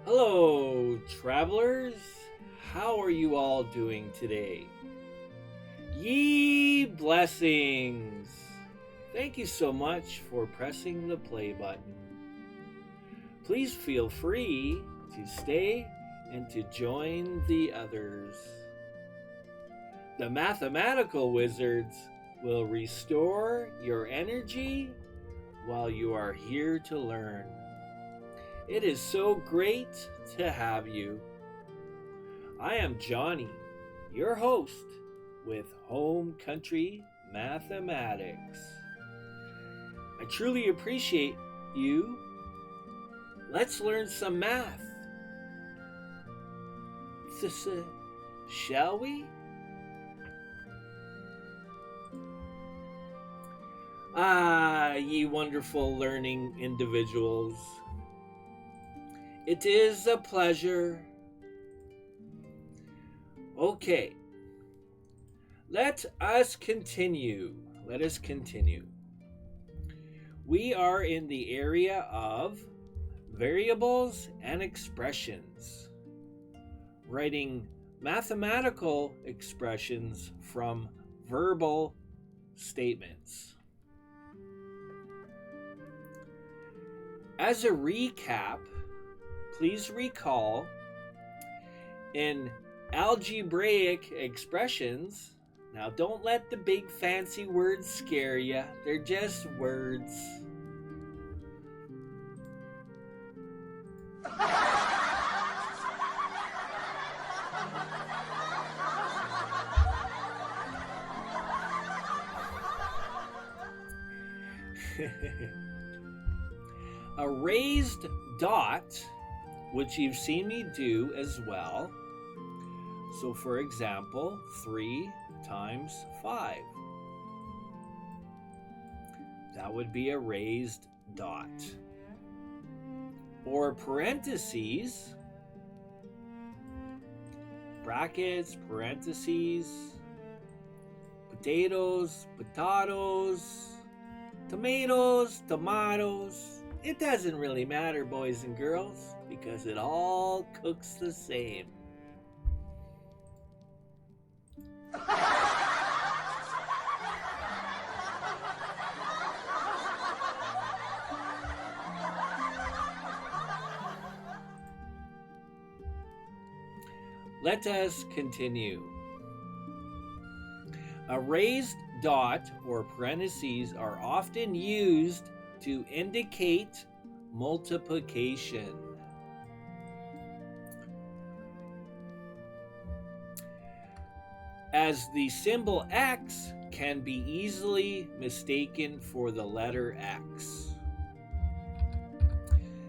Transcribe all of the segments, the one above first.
Hello, travelers. How are you all doing today? Ye blessings! Thank you so much for pressing the play button. Please feel free to stay and to join the others. The mathematical wizards will restore your energy while you are here to learn. It is so great to have you. I am Johnny, your host with HomeCountry Mathematics. I truly appreciate you. Let's learn some math. Shall we? Ye wonderful learning individuals. It is a pleasure. Okay. Let us continue. We are in the area of variables and expressions, writing mathematical expressions from verbal statements. As a recap, please recall in algebraic expressions, now don't let the big fancy words scare you, they're just words. A raised dot, which you've seen me do as well. So for example, 3 times 5. That would be a raised dot. Or parentheses, brackets, parentheses, potatoes, potatoes, tomatoes, tomatoes. It doesn't really matter, boys and girls, because it all cooks the same. Let us continue. A raised dot or parentheses are often used to indicate multiplication. As the symbol X can be easily mistaken for the letter X.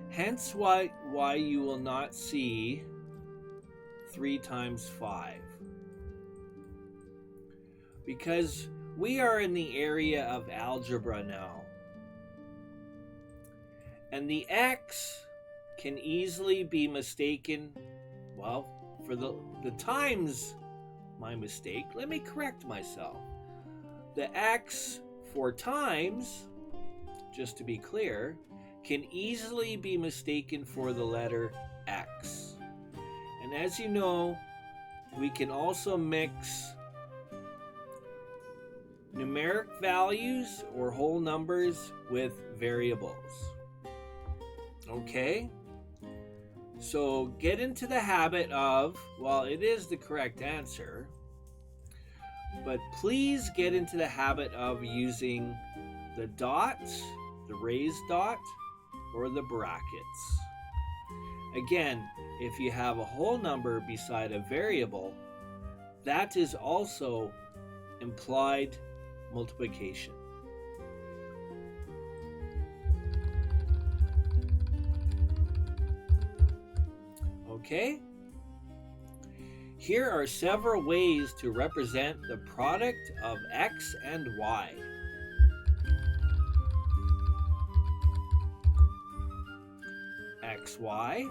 Hence why you will not see 3 times 5. Because we are in the area of algebra now. And the X can easily be mistaken, well, for the times, my mistake, let me correct myself. The X for times, just to be clear, can easily be mistaken for the letter X. And as you know, we can also mix numeric values or whole numbers with variables. Okay? So get into the habit of, well, it is the correct answer, but please get into the habit of using the dot, the raised dot, or the brackets. Again, if you have a whole number beside a variable, that is also implied multiplication. Okay? Here are several ways to represent the product of x and y. xy.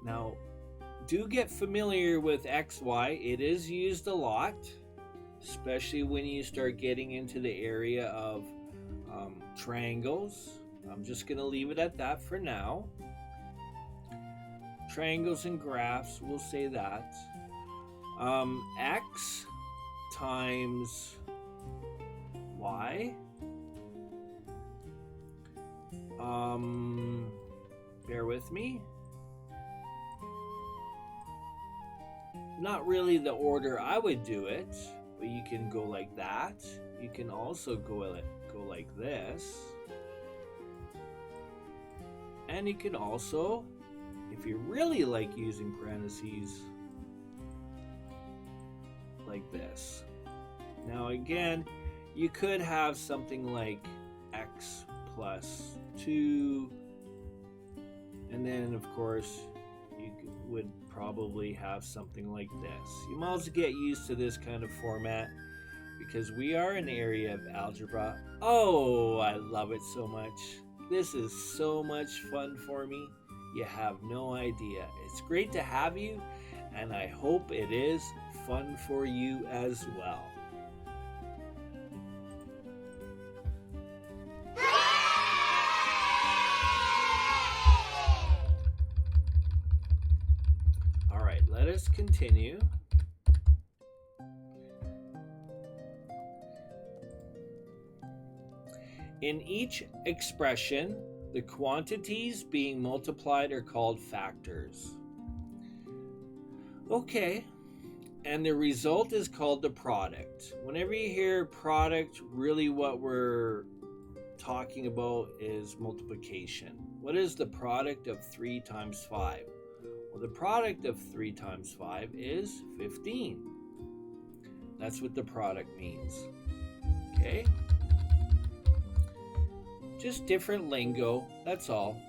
Now, do get familiar with xy. It is used a lot, especially when you start getting into the area of triangles. I'm just going to leave it at that for now. Triangles and graphs, we'll say that. X times y. Bear with me. Not really the order I would do it, but you can go like that. You can also go like this. And you can also, if you really like using parentheses, like this. Now again, you could have something like x plus 2, and then of course you would probably have something like this. You might as well get used to this kind of format because we are in an area of algebra. Oh, I love it so much. This is so much fun for me. You have no idea. It's great to have you, and I hope it is fun for you as well. All right, let us continue. In each expression, the quantities being multiplied are called factors. Okay, and the result is called the product. Whenever you hear product, really what we're talking about is multiplication. What is the product of 3 times 5? Well, the product of 3 times 5 is 15. That's what the product means. Okay? Just different lingo, that's all.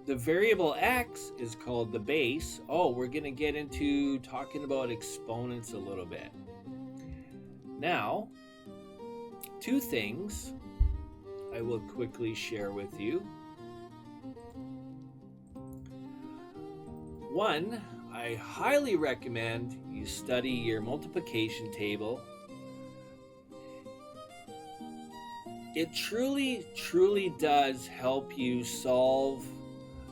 The variable x is called the base. Oh, we're going to get into talking about exponents a little bit. Now, 2 things I will quickly share with you. One, I highly recommend you study your multiplication table. It truly does help you solve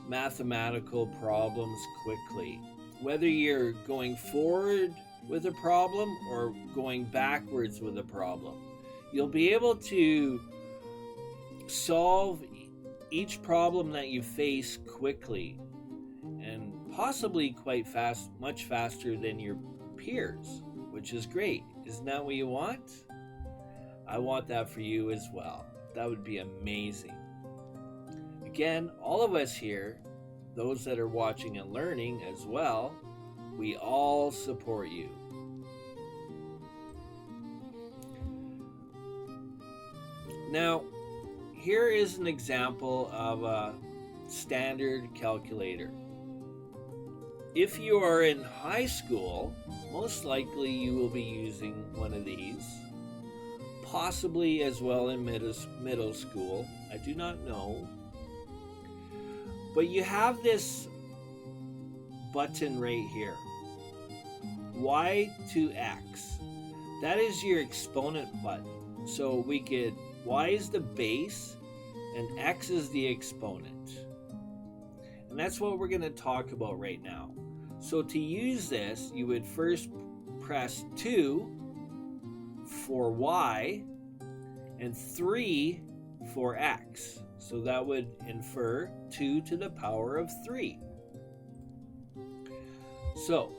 mathematical problems quickly. Whether you're going forward with a problem or going backwards with a problem, you'll be able to solve each problem that you face quickly and possibly quite fast, much faster than your peers, which is great. Isn't that what you want? I want that for you as well. That would be amazing. Again, all of us here, those that are watching and learning as well, we all support you. Now, here is an example of a standard calculator. If you are in high school, most likely you will be using one of these. Possibly as well in middle school. I do not know. But you have this button right here. Y to x. That is your exponent button. So we get y is the base and x is the exponent. And that's what we're going to talk about right now. So to use this, you would first press 2 for y and 3 for x. So that would infer 2 to the power of 3. So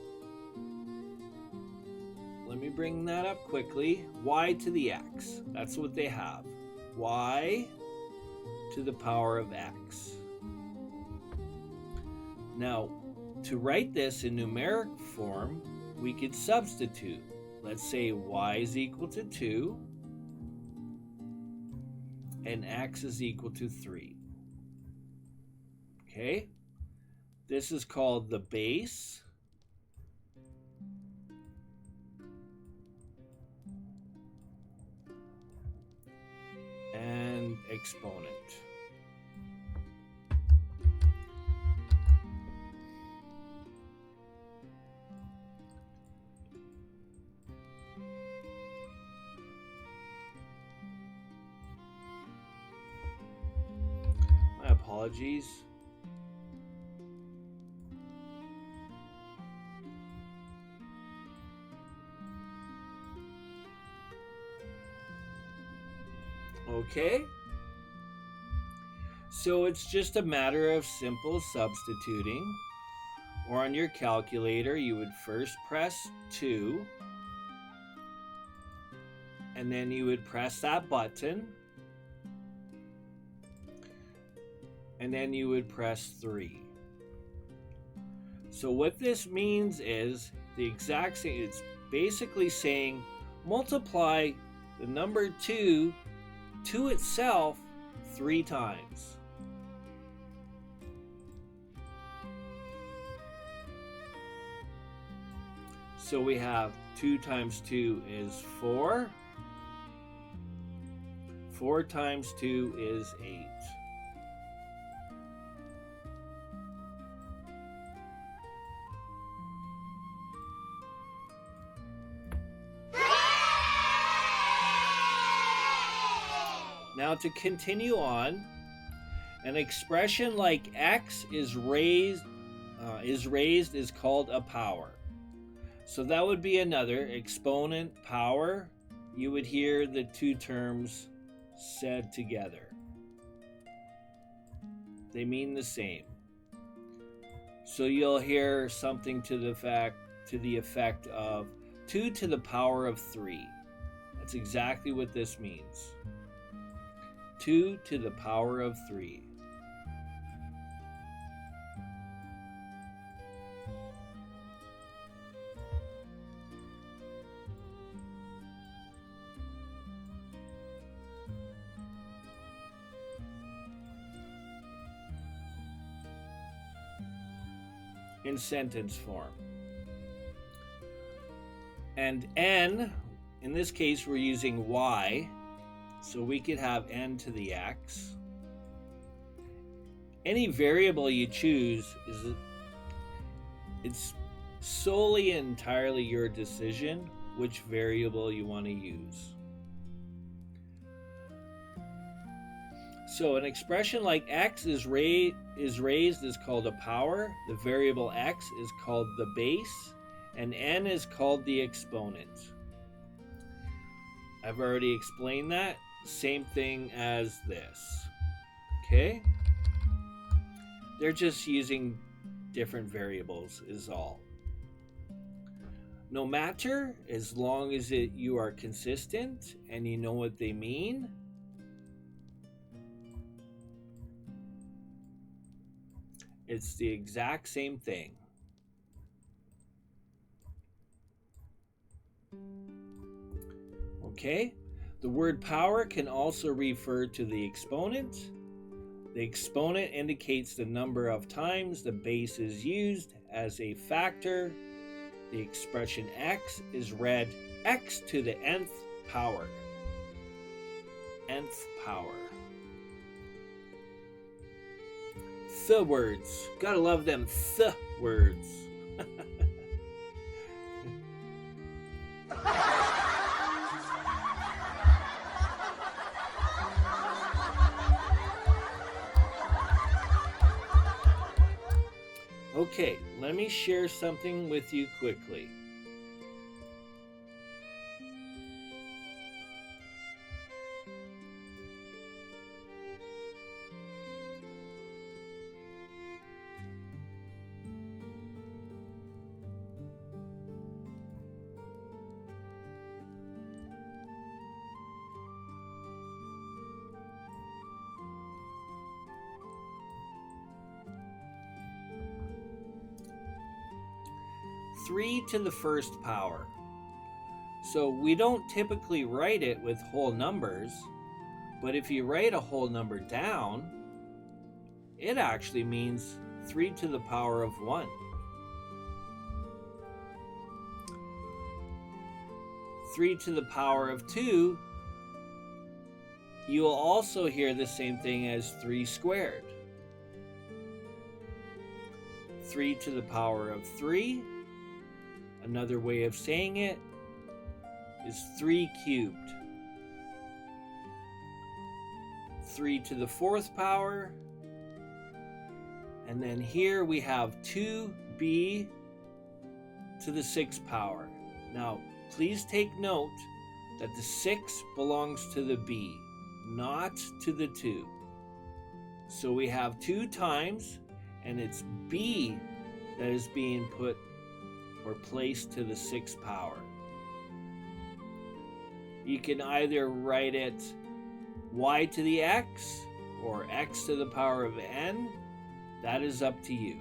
let me bring that up quickly. Y to the x. That's what they have. Y to the power of x. Now, to write this in numeric form, we could substitute. Let's say y is equal to 2 and x is equal to 3. Okay? This is called the base. And exponent. My apologies. Okay? So it's just a matter of simple substituting. Or on your calculator, you would first press 2, and then you would press that button, and then you would press 3. So what this means is the exact same. It's basically saying multiply the number 2 to itself 3 times. So we have 2 times 2 is 4. 4 times 2 is 8. Now to continue on, an expression like x is raised is called a power. So that would be another exponent power. You would hear the two terms said together. They mean the same. So you'll hear something to the effect of 2 to the power of 3. That's exactly what this means. 2 to the power of 3. In sentence form. And n, in this case we're using y, so we could have n to the x. Any variable you choose it's solely and entirely your decision which variable you want to use. So an expression like x is raised is called a power, the variable x is called the base, and n is called the exponent. I've already explained that. Same thing as this. Okay? They're just using different variables is all. No matter, as long as you are consistent and you know what they mean, it's the exact same thing. Okay? The word power can also refer to the exponent. The exponent indicates the number of times the base is used as a factor. The expression x is read x to the nth power. Nth power. Th words. Gotta love them th words. Okay, let me share something with you quickly. Three to the first power. So we don't typically write it with whole numbers, but if you write a whole number down, It actually means 3 to the power of 1. 3 to the power of 2, you will also hear the same thing as 3 squared. 3 to the power of 3, another way of saying it, is 3 cubed. 3 to the 4th power, and then here we have 2b to the 6th power. Now, please take note that the 6 belongs to the b, not to the 2. So we have 2 times, and it's b that is being put or placed to the 6th power. You can either write it y to the x or x to the power of n. That is up to you.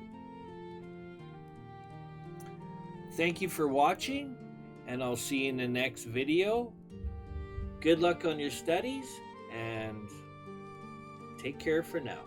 Thank you for watching, and I'll see you in the next video. Good luck on your studies, and take care for now.